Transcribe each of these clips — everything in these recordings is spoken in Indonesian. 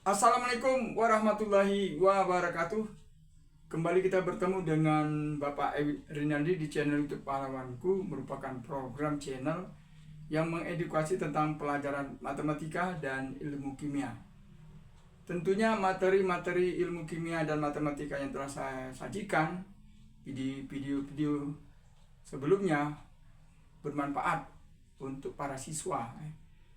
Assalamualaikum warahmatullahi wabarakatuh. Kembali kita bertemu dengan Bapak Rinaldi di channel YouTube Pahlawanku, merupakan program channel yang mengedukasi tentang pelajaran matematika dan ilmu kimia. Tentunya materi-materi ilmu kimia dan matematika yang telah saya sajikan di video-video sebelumnya bermanfaat untuk para siswa.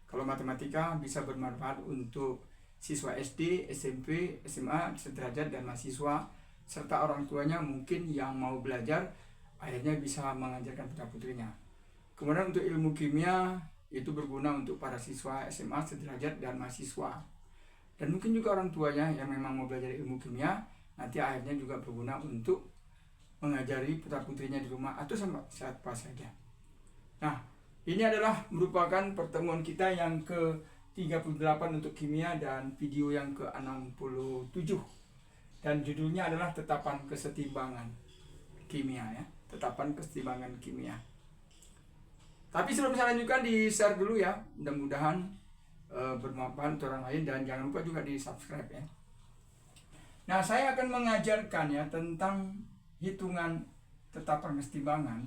Kalau matematika bisa bermanfaat untuk siswa SD, SMP, SMA, sederajat dan mahasiswa serta orang tuanya mungkin yang mau belajar akhirnya bisa mengajarkan putra putrinya. Kemudian untuk ilmu kimia itu berguna untuk para siswa SMA, sederajat dan mahasiswa. Dan mungkin juga orang tuanya yang memang mau belajar ilmu kimia nanti akhirnya juga berguna untuk mengajari putra putrinya di rumah atau sama siapa saja. Nah, ini adalah merupakan pertemuan kita yang ke-38 untuk kimia dan video yang ke-67. Dan judulnya adalah tetapan kesetimbangan kimia ya, tetapan kesetimbangan kimia. Tapi sebelum saya lanjutkan di share dulu ya, mudah-mudahan bermanfaat untuk orang lain dan jangan lupa juga di subscribe ya. Nah, saya akan mengajarkan ya tentang hitungan tetapan kesetimbangan.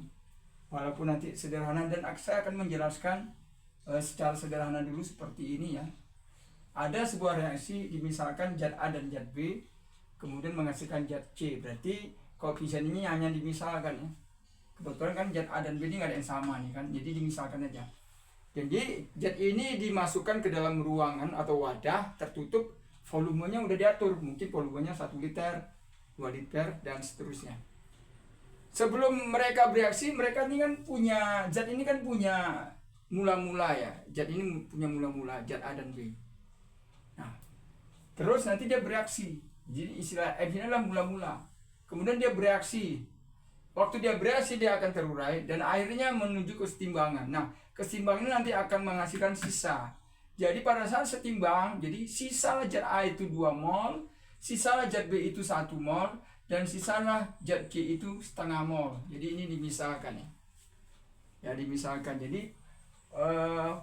Walaupun nanti sederhana dan saya akan menjelaskan secara sederhana dulu seperti ini ya. Ada sebuah reaksi misalkan zat A dan zat B kemudian menghasilkan zat C. Berarti koefisien ini hanya dimisalkan ya. Kebetulan kan zat A dan B ini nggak ada yang sama nih kan. Jadi dimisalkan aja. Jadi zat ini dimasukkan ke dalam ruangan atau wadah tertutup, volumenya udah diatur. Mungkin volumenya 1 liter, 2 liter dan seterusnya. Sebelum mereka bereaksi, mereka ini kan punya zat ini kan punya mula-mula ya. Zat ini punya mula-mula, zat A dan B. Nah, terus nanti dia bereaksi. Jadi istilah F ini adalah mula-mula. Kemudian dia bereaksi. Waktu dia bereaksi dia akan terurai dan akhirnya menuju kesetimbangan. Nah, kesetimbangan ini nanti akan menghasilkan sisa. Jadi pada saat setimbang, jadi sisa zat A itu 2 mol, sisa zat B itu 1 mol, dan sisalah zat C itu setengah mol. Jadi ini dimisalkan ya. Ya dimisalkan. Jadi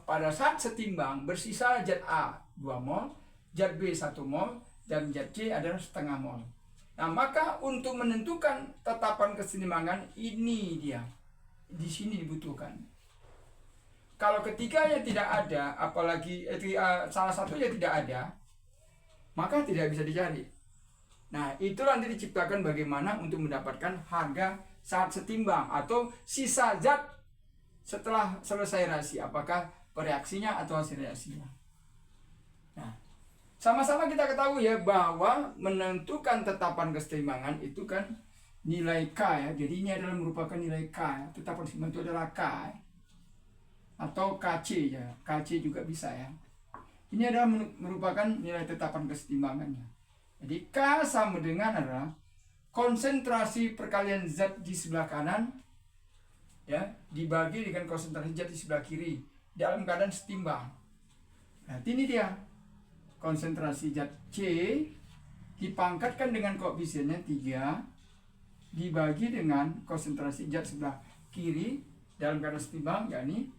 pada saat setimbang bersisa zat A 2 mol, zat B 1 mol, dan zat C adalah setengah mol. Nah, maka untuk menentukan tetapan kesetimbangan ini dia. Di sini dibutuhkan. Kalau ketiganya tidak ada, apalagi salah satunya tidak ada, maka tidak bisa dicari. Nah, itu nanti diciptakan bagaimana untuk mendapatkan harga saat setimbang atau sisa zat setelah selesai reaksi, apakah reaksinya atau hasil reaksinya. Nah, sama-sama kita ketahui ya bahwa menentukan tetapan kesetimbangan itu kan nilai K ya. Jadi ini adalah merupakan nilai K ya. Tetapan kesetimbangan itu adalah K ya. Atau KC ya. KC juga bisa ya. Ini adalah merupakan nilai tetapan kesetimbangannya. Jadi K sama dengan adalah konsentrasi perkalian zat di sebelah kanan ya dibagi dengan konsentrasi zat di sebelah kiri dalam keadaan setimbang. Berarti ini dia konsentrasi zat C dipangkatkan dengan koefisiennya 3 dibagi dengan konsentrasi zat sebelah kiri dalam keadaan setimbang, yakni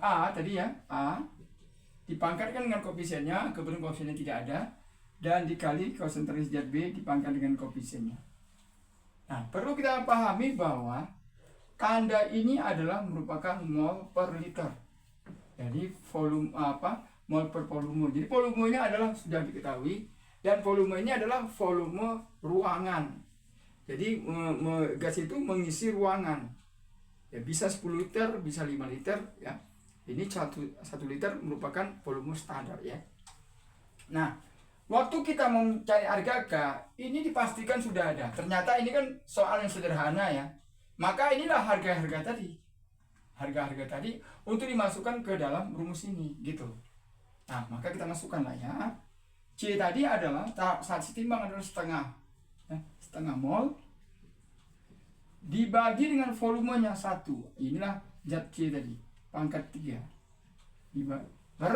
A tadi ya, A dipangkatkan dengan koefisiennya, kebetulan koefisiennya tidak ada, dan dikali konsentrasi zat B dipangkat dengan koefisiennya. Nah, perlu kita pahami bahwa tanda ini adalah merupakan mol per liter. Jadi volume mol per volume. Jadi volumenya adalah sudah diketahui dan volume ini adalah volume ruangan. Jadi gas itu mengisi ruangan. Ya, bisa 10 liter, bisa 5 liter ya. Ini 1 liter merupakan volume standar ya. Nah, waktu kita mau cari harga K, ini dipastikan sudah ada. Ternyata ini kan soal yang sederhana ya. Maka inilah harga-harga tadi. Harga-harga tadi untuk dimasukkan ke dalam rumus ini gitu. Nah, maka kita masukkan lah ya. C tadi adalah saat setimbang adalah setengah mol dibagi dengan volumenya 1. Inilah zat C tadi, pangkat 3. Per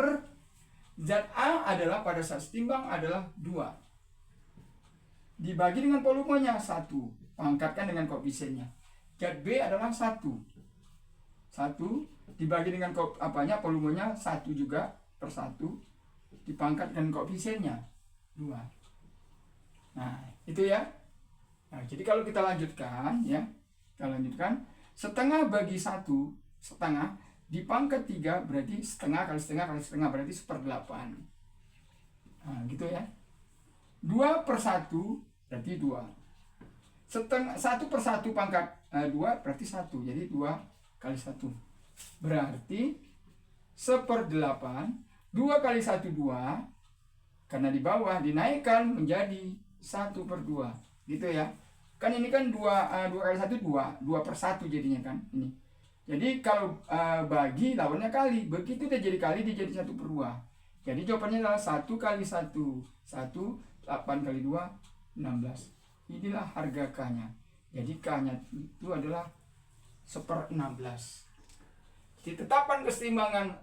zat A adalah pada saat setimbang adalah 2. Dibagi dengan volumenya 1. Pangkatkan dengan koefisiennya. Zat B adalah 1. 1 dibagi dengan volumenya 1 juga per 1 dipangkat dengan koefisiennya 2. Nah, itu ya. Nah, jadi kalau kita lanjutkan ya, setengah bagi 1, setengah dipangkat 3 berarti setengah kali setengah kali setengah berarti 1/8. Nah, gitu ya. 2/1 berarti 2. 1/1 pangkat 2 berarti 1. Jadi 2 kali 1. Berarti 1/8. 2 kali 1 2. Karena di bawah dinaikkan menjadi 1/2. Gitu ya. Kan ini kan 2 kali 1 2. 2/1 jadinya kan ini. Jadi kalau bagi lawannya kali. Begitu dia jadi kali dia jadi 1/2. Jadi jawabannya adalah 1 kali 1. 1, 8 kali 2, 16. Inilah harga K-nya. Jadi K-nya itu adalah 1/16. Jadi tetapan keseimbangan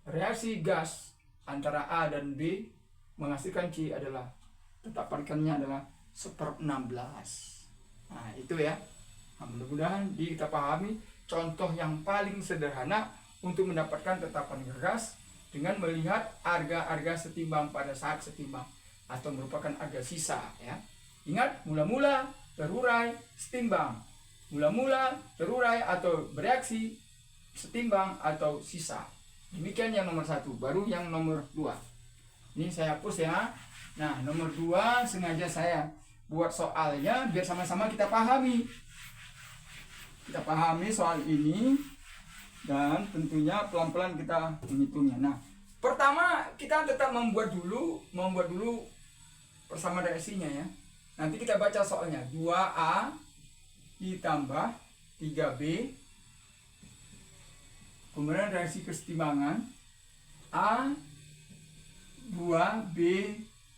reaksi gas antara A dan B menghasilkan C adalah tetapan K-nya adalah 1/16. Nah, itu ya. Nah, mudah-mudahan kita pahami contoh yang paling sederhana untuk mendapatkan tetapan gas dengan melihat harga-harga setimbang pada saat setimbang atau merupakan harga sisa ya. Ingat, mula-mula, terurai, setimbang. Mula-mula, terurai atau bereaksi, setimbang atau sisa. Demikian yang nomor 1, baru yang nomor 2. Ini saya hapus ya. Nah, nomor 2 sengaja saya buat soalnya biar sama-sama kita pahami. Kita pahami soal ini dan tentunya pelan-pelan kita menghitungnya. Nah, pertama kita tetap membuat dulu persamaan reaksinya ya. Nanti kita baca soalnya. 2A ditambah 3B. Kemudian reaksi kesetimbangan A 2B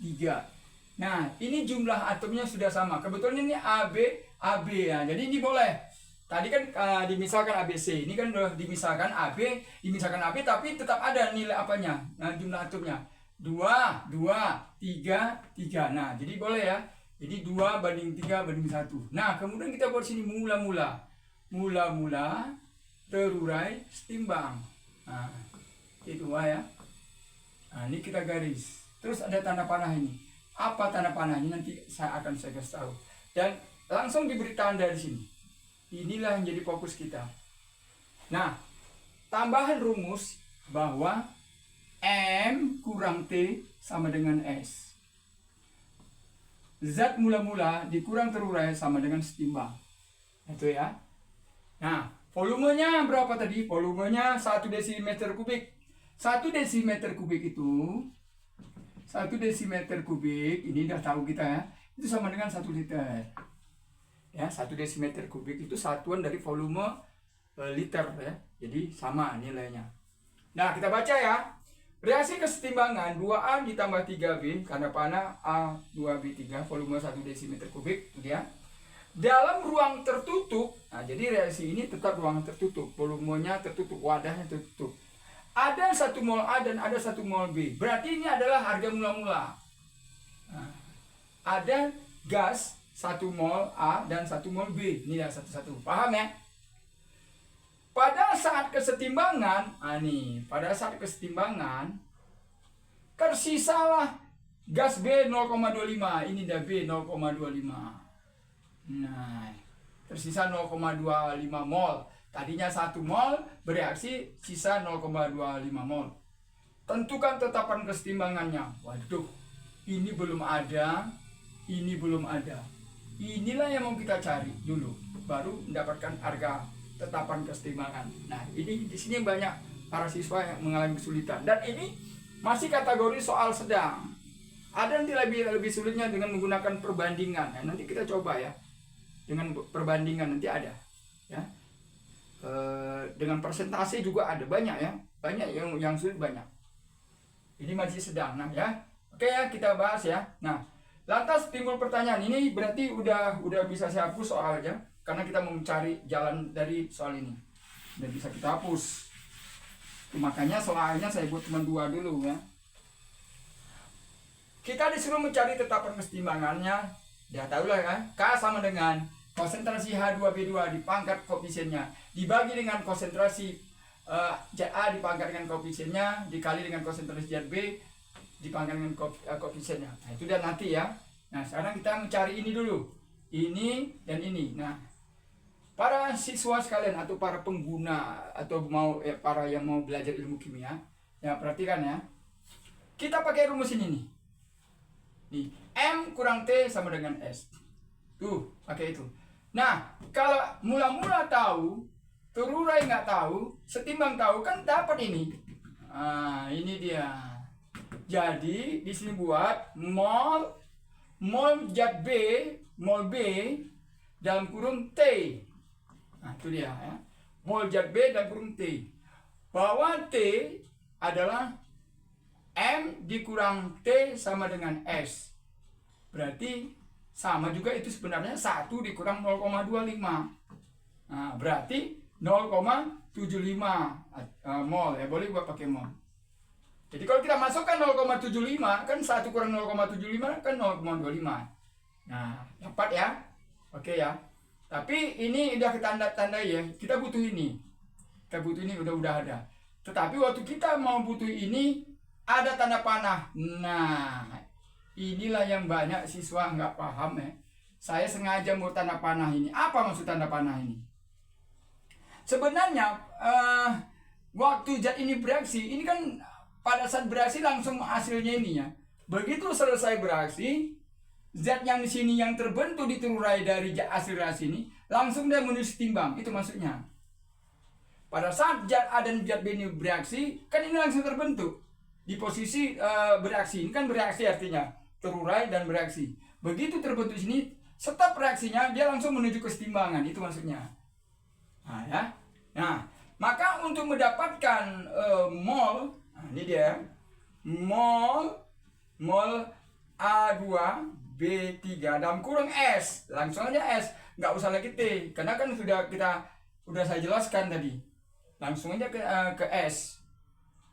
3. Nah, ini jumlah atomnya sudah sama. Kebetulan ini AB ya. Jadi ini boleh. Tadi kan dimisalkan ABC. Ini kan udah dimisalkan AB, tapi tetap ada nilai apanya? Nah, jumlah atomnya. 2, 3, 3. Nah, jadi boleh ya. Jadi 2 banding 3 banding 1. Nah, kemudian kita buat sini mula-mula. Mula-mula, terurai, setimbang. Nah, itu ya. Nah, ini kita garis. Terus ada tanda panah ini. Apa tanda panahnya? Nanti saya kasih tahu. Dan langsung diberi tanda di sini. Inilah yang jadi fokus kita. Nah, tambahan rumus bahwa M kurang T sama dengan S. Zat mula-mula dikurang terurai sama dengan setimbang. Itu ya. Nah, volumenya berapa tadi? Volumenya 1 desimeter kubik. 1 desimeter kubik itu 1 desimeter kubik, ini udah tahu kita ya. Itu sama dengan 1 liter. Ya, 1 desimeter kubik itu satuan dari volume liter ya. Jadi sama nilainya. Nah, kita baca ya. Reaksi kesetimbangan 2A ditambah 3B karena panah A 2B3 volume 1 desimeter kubik gitu ya. Dalam ruang tertutup. Nah, jadi reaksi ini tetap ruang tertutup, volumenya tertutup, wadahnya tertutup. Ada 1 mol A dan ada 1 mol B. Berarti ini adalah harga mula-mula. Nah, ada gas 1 mol A dan 1 mol B. Ini ya satu-satu. Paham ya? Pada saat kesetimbangan, pada saat kesetimbangan tersisalah gas B 0,25. Ini dah B 0,25. Nah, tersisa 0,25 mol. Tadinya 1 mol bereaksi sisa 0,25 mol. Tentukan tetapan kesetimbangannya. Waduh, ini belum ada, ini belum ada. Inilah yang mau kita cari dulu, baru mendapatkan harga tetapan kesetimbangan. Nah, ini di sini banyak para siswa yang mengalami kesulitan dan ini masih kategori soal sedang. Ada nanti lebih sulitnya dengan menggunakan perbandingan. Nah, nanti kita coba ya. Dengan perbandingan nanti ada ya. Dengan persentase juga ada banyak ya. Banyak yang sulit banyak. Ini masih sedang nah ya. Oke ya, kita bahas ya. Nah, lantas timbul pertanyaan ini berarti udah bisa saya hapus soalnya. Karena kita mau mencari jalan dari soal ini. Dan bisa kita hapus. Makanya soalnya saya buat cuma 2 dulu ya. Kita disuruh mencari tetapan kesetimbangannya. Ya tahulah ya. K sama dengan konsentrasi H2B2 dipangkat koefisiennya. Dibagi dengan konsentrasi ZA dipangkat dengan koefisiennya. Dikali dengan konsentrasi ZB dipangkat dengan koefisiennya. Nah, itu dan nanti ya. Nah, sekarang kita mencari ini dulu. Ini dan ini. Nah, para siswa sekalian atau para pengguna atau para yang mau belajar ilmu kimia, ya perhatikan ya. Kita pakai rumus ini nih. Nih, M kurang T sama dengan S. Tuh, pakai itu. Nah, kalau mula-mula tahu, terurai nggak tahu, setimbang tahu, kan dapat ini. Nah, ini dia. Jadi di sini buat mol zat B, mol B dalam kurung T. Nah, itu dia ya. Mol zat B dalam kurung T. Bahwa T adalah M dikurang T sama dengan S. Berarti sama juga itu sebenarnya 1 dikurang 0,25. Nah, berarti 0,75 mol ya, boleh buat pakai mol. Jadi kalau kita masukkan 0,75 kan 1 kurang 0,75 kan 0,25. Nah, dapat ya. Oke ya. Tapi ini udah kita tanda-tandai ya. Kita butuh ini. Kita butuh ini udah ada. Tetapi waktu kita mau butuh ini ada tanda panah. Nah, inilah yang banyak siswa nggak paham ya. Saya sengaja mau tanda panah ini. Apa maksud tanda panah ini? Sebenarnya waktu zat ini bereaksi, ini kan pada saat bereaksi langsung hasilnya ini ya. Begitu selesai bereaksi, zat yang di sini yang terbentuk di terurai dari hasil reaksi ini langsung dia menuju timbang. Itu maksudnya. Pada saat zat A dan zat B ini bereaksi, kan ini langsung terbentuk di posisi bereaksi. Ini kan bereaksi artinya terurai dan bereaksi. Begitu terbentuk di sini, stop reaksinya, dia langsung menuju kesetimbangan. Itu maksudnya. Nah, ya. Nah, maka untuk mendapatkan mol, nah, ini dia mol A2B3 dalam kurung S, langsung aja S, nggak usah lagi T, karena kan sudah saya jelaskan tadi, langsung aja ke S,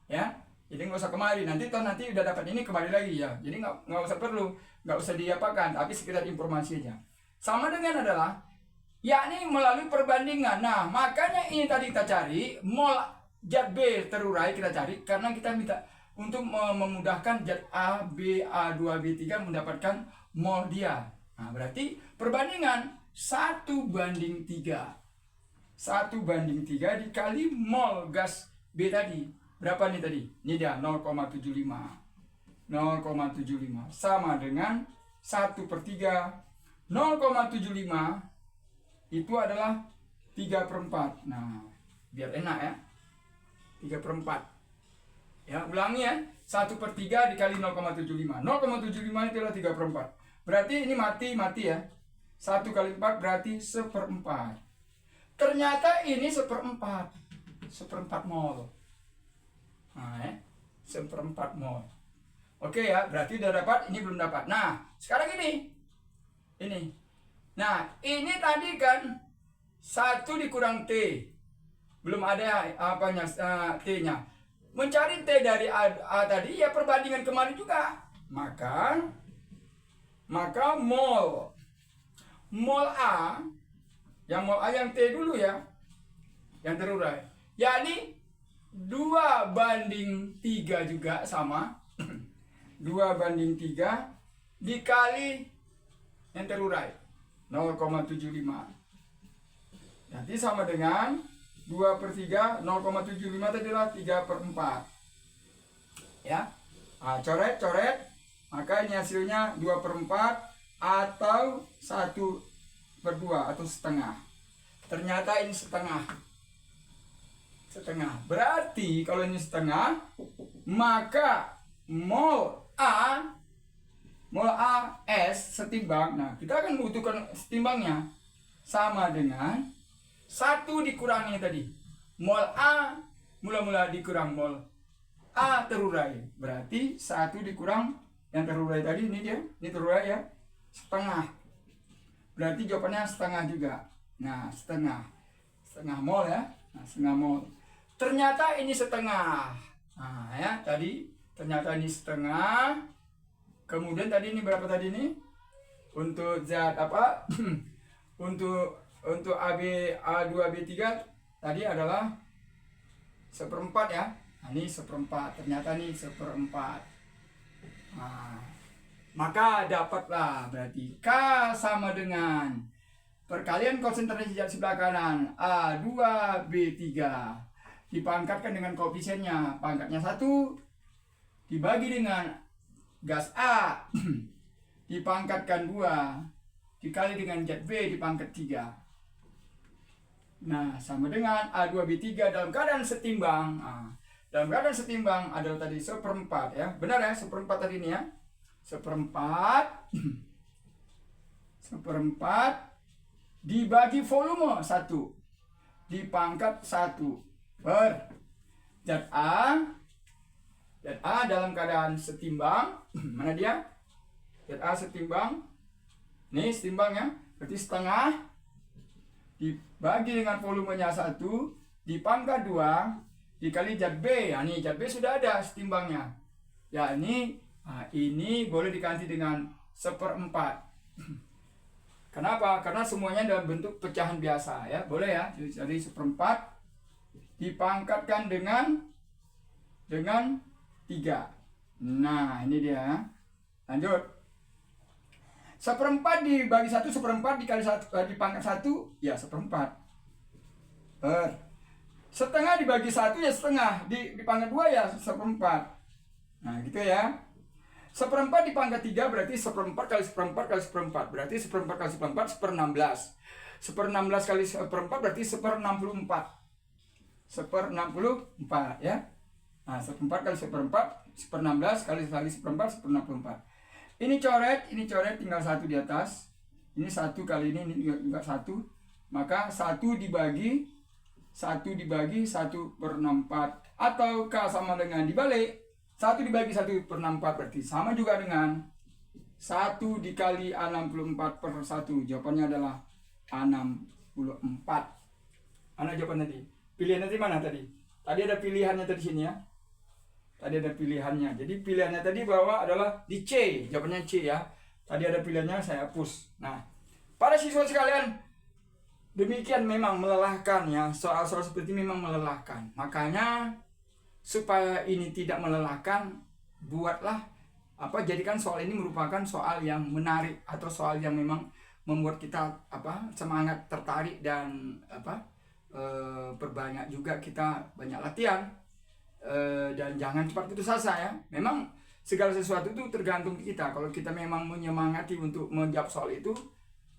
ya. Jadi nggak usah kemari, nanti udah dapat ini kembali lagi ya. Jadi nggak usah nggak usah diapakan, tapi sekedar informasi aja. Sama dengan adalah yakni melalui perbandingan. Nah, makanya ini tadi kita cari mol zat B terurai kita cari karena kita minta untuk memudahkan zat A, B, A2, B3 mendapatkan mol dia. Nah, berarti perbandingan 1:3. 1:3 dikali mol gas B tadi. Berapa nih tadi? Ini dia 0,75. 0,75 sama dengan 1/3. 0,75 itu adalah 3/4. Nah, biar enak ya. 3/4. Ya, ulangi ya. 1/3 dikali 0,75. 0,75 itu adalah 3/4. Berarti ini mati ya. 1 kali 4 berarti 1/4. Ternyata ini 1/4. 1/4 mol. Nah, ya. 1/4 mol. Oke ya, berarti udah dapat, ini belum dapat. Nah, sekarang ini. Nah, ini tadi kan 1 dikurang T. Belum ada apanya T-nya. Mencari T dari A tadi ya perbandingan kemarin juga. Maka mol A yang T dulu ya. Yang terurai. Yakni 2:3 juga sama. 2:3 dikali yang terurai 0,75. Nanti sama dengan 2/3, 0,75 tadi adalah 3/4. Ya. Nah, coret. Maka ini hasilnya 2/4 atau 1/2 atau setengah. Ternyata ini setengah. Berarti kalau ini setengah, maka mol S setimbang. Nah, kita akan membutuhkan setimbangnya sama dengan 1 dikurangi tadi. Mol A mula-mula dikurang mol A terurai. Berarti 1 dikurang yang terurai tadi, ini dia. Ini terurai ya. Setengah. Berarti jawabannya setengah juga. Nah, setengah mol ya. Nah, setengah mol. Ternyata ini setengah. Nah, ya, tadi ternyata ini setengah. Kemudian tadi ini berapa tadi ini? Untuk zat apa? untuk A2B3 tadi adalah 1/4 ya. Nah, ini 1/4. Ternyata ini 1/4. Nah, maka dapatlah berarti K sama dengan perkalian konsentrasi zat sebelah kanan A2B3 dipangkatkan dengan koefisiennya, pangkatnya 1 dibagi dengan gas A dipangkatkan 2 dikali dengan zat B dipangkat 3. Nah, sama dengan A2B3 dalam keadaan setimbang. Nah, dalam keadaan setimbang adalah tadi 1/4 ya. Benar ya, 1/4 tadi ini ya. 1/4 dibagi volume 1 dipangkat 1 per zat A dalam keadaan setimbang. Mana dia? Zat A setimbang. Nih setimbang ya. Berarti setengah dibagi dengan volumenya 1 dipangkat 2 dikali zat B. Ya, nih zat B sudah ada setimbangnya. Ya ini boleh diganti dengan 1/4. Kenapa? Karena semuanya dalam bentuk pecahan biasa ya. Boleh ya. Jadi 1/4 dipangkatkan dengan 3. Nah, ini dia. Lanjut. 1/4 dibagi 1, 1/4 dikali 1 dipangkat 1 ya 1/4. Setengah dibagi 1 ya setengah, dipangkat 2 ya 1/4. Nah, gitu ya. 1/4 dipangkat 3 berarti 1/4 kali 1/4 kali 1/4 berarti 1/4 kali 1/4 1/16. 1/16 kali 1/4 berarti 1/64. 1/64 ya. Nah, 1/4 kali 1/4 1/16 kali 1/4 1/64. Ini coret tinggal 1 di atas. Ini 1 kali ini juga 1. Maka 1 dibagi 1/64 atau K sama dengan dibalik. 1 dibagi 1/64 berarti sama juga dengan 1 dikali 64 per 1. Jawabannya adalah 64. Mana jawaban tadi? Pilihan tadi mana tadi? Tadi ada pilihannya tadi sini ya. Tadi ada pilihannya. Jadi pilihannya tadi bahwa adalah di C. Jawabannya C ya. Tadi ada pilihannya, saya hapus. Nah, para siswa sekalian, demikian memang melelahkan ya. Soal-soal seperti ini memang melelahkan. Makanya supaya ini tidak melelahkan, jadikan soal ini merupakan soal yang menarik atau soal yang memang membuat kita semangat, tertarik dan perbanyak juga kita banyak latihan. Dan jangan cepat putus asa ya. Memang segala sesuatu itu tergantung kita. Kalau kita memang menyemangati untuk menjawab soal itu,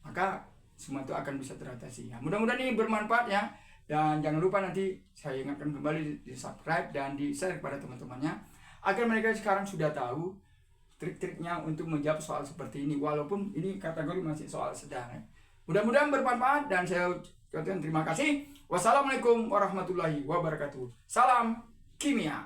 maka semua itu akan bisa teratasi ya. Mudah-mudahan ini bermanfaat ya. Dan jangan lupa nanti saya ingatkan kembali di subscribe dan di share kepada teman-temannya agar mereka sekarang sudah tahu trik-triknya untuk menjawab soal seperti ini, walaupun ini kategori masih soal sedang ya. Mudah-mudahan bermanfaat dan saya ucapkan terima kasih. Wassalamualaikum warahmatullahi wabarakatuh. Salam kimia.